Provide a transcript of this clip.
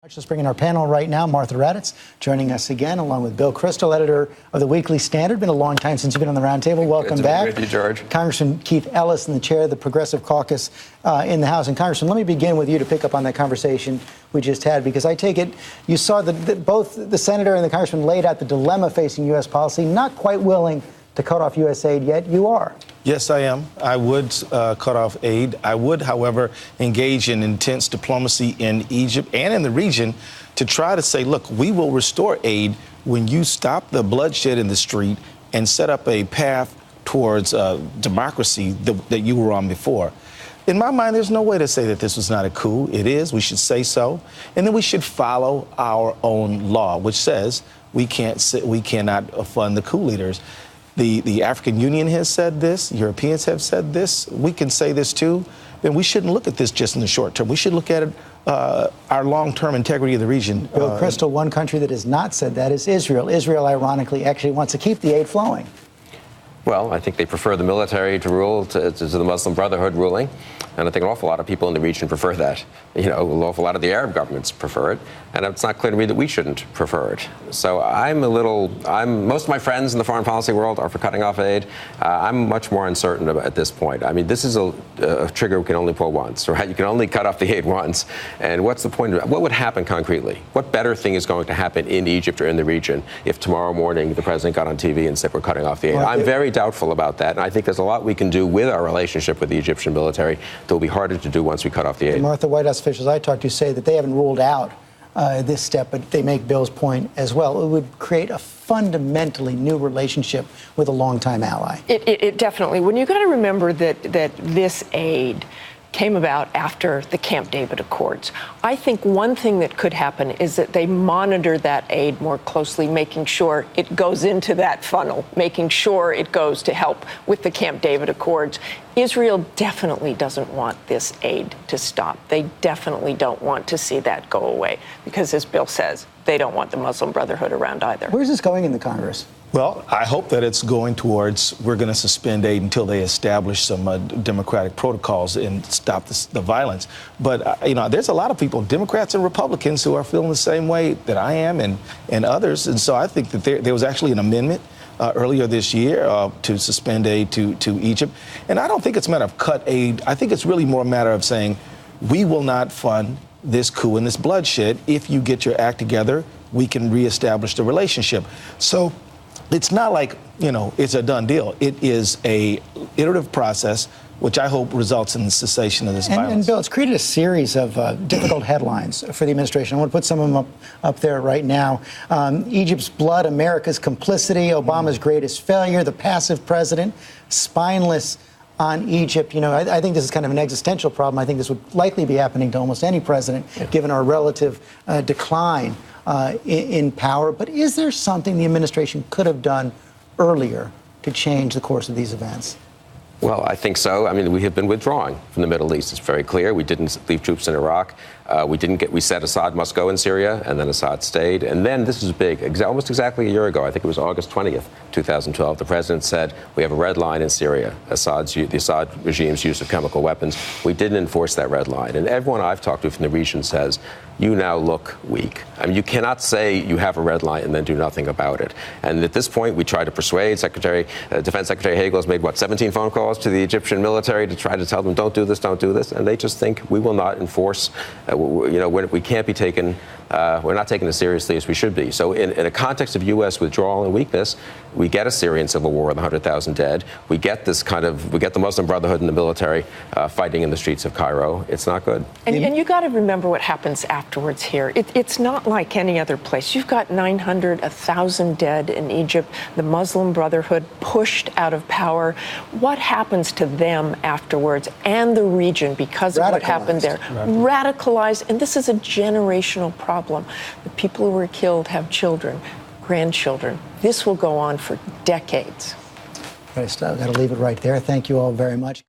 Let's bring in our panel right now. Martha Raddatz joining us again, along with Bill Kristol, editor of the Weekly Standard. Been a long time since you've been on the roundtable. Welcome back. Good to be with you, George. Congressman Keith Ellison, the chair of the Progressive Caucus in the House. And Congressman, let me begin with you to pick up on that conversation we just had, because I take it you saw that both the senator and the congressman laid out the dilemma facing U.S. policy, not quite willing to cut off U.S. aid, yet you are. Yes, I am. I would cut off aid. I would, however, engage in intense diplomacy in Egypt and in the region to try to say, look, we will restore aid when you stop the bloodshed in the street and set up a path towards democracy that you were on before. In my mind, there's no way to say that this was not a coup. It is. We should say so. And then we should follow our own law, which says we cannot fund the coup leaders. The African Union has said this. Europeans have said this. We can say this too. Then we shouldn't look at this just in the short term. We should look at it, our long-term integrity of the region. Bill Kristol, one country that has not said that is Israel. Israel, ironically, actually wants to keep the aid flowing. Well, I think they prefer the military to rule to the Muslim Brotherhood ruling. And I think an awful lot of people in the region prefer that. You know, an awful lot of the Arab governments prefer it. And it's not clear to me that we shouldn't prefer it. So most of my friends in the foreign policy world are for cutting off aid. I'm much more uncertain at this point. I mean, this is a trigger we can only pull once, right? You can only cut off the aid once. And what's the point of it? What would happen concretely? What better thing is going to happen in Egypt or in the region if tomorrow morning the president got on TV and said we're cutting off the aid? Well, I'm very doubtful about that. And I think there's a lot we can do with our relationship with the Egyptian military that will be harder to do once we cut off the aid. Martha, White House officials I talked to say that they haven't ruled out this step, but they make Bill's point as well. It would create a fundamentally new relationship with a longtime ally. It definitely. When you got to remember that this aid came about after the Camp David Accords. I think one thing that could happen is that they monitor that aid more closely, making sure it goes into that funnel, making sure it goes to help with the Camp David Accords. Israel definitely doesn't want this aid to stop. They definitely don't want to see that go away because, as Bill says, they don't want the Muslim Brotherhood around either. Where's this going in the Congress? Well, I hope that it's going towards we're going to suspend aid until they establish some democratic protocols and stop the violence. But, you know, there's a lot of people, Democrats and Republicans, who are feeling the same way that I am and others. And so I think that there was actually an amendment earlier this year to suspend aid to Egypt. And I don't think it's a matter of cut aid. I think it's really more a matter of saying we will not fund this coup and this bloodshed. If you get your act together, we can reestablish the relationship. So it's not like, you know, it's a done deal. It is a iterative process, which I hope results in the cessation of this violence. And Bill, it's created a series of difficult headlines for the administration. I want to put some of them up there right now. Egypt's blood, America's complicity, Obama's greatest failure, the passive president, spineless on Egypt. You know, I think this is kind of an existential problem. I think this would likely be happening to almost any president, given our relative decline in power. But is there something the administration could have done earlier to change the course of these events? Well, I think so. I mean, we have been withdrawing from the Middle East. It's very clear. We didn't leave troops in Iraq. We said Assad must go in Syria, and then Assad stayed. And then this is big. Almost exactly a year ago, I think it was August 20th, 2012, the president said, we have a red line in Syria, the Assad regime's use of chemical weapons. We didn't enforce that red line. And everyone I've talked to from the region says, you now look weak. I mean, you cannot say you have a red line and then do nothing about it. And at this point, we tried to persuade Defense Secretary Hagel has made, 17 phone calls to the Egyptian military to try to tell them, don't do this, don't do this. And they just think we will not enforce, we can't be taken, we're not taken as seriously as we should be. So in a context of U.S. withdrawal and weakness, we get a Syrian civil war with 100,000 dead. We get the Muslim Brotherhood and the military fighting in the streets of Cairo. It's not good. And you got to remember what happens afterwards here. It's not like any other place. You've got 900, 1,000 dead in Egypt, the Muslim Brotherhood pushed out of power. What happens to them afterwards and the region because of what happened there? Radicalized. And this is a generational problem. The people who were killed have children, grandchildren. This will go on for decades. I've got to leave it right there. Thank you all very much.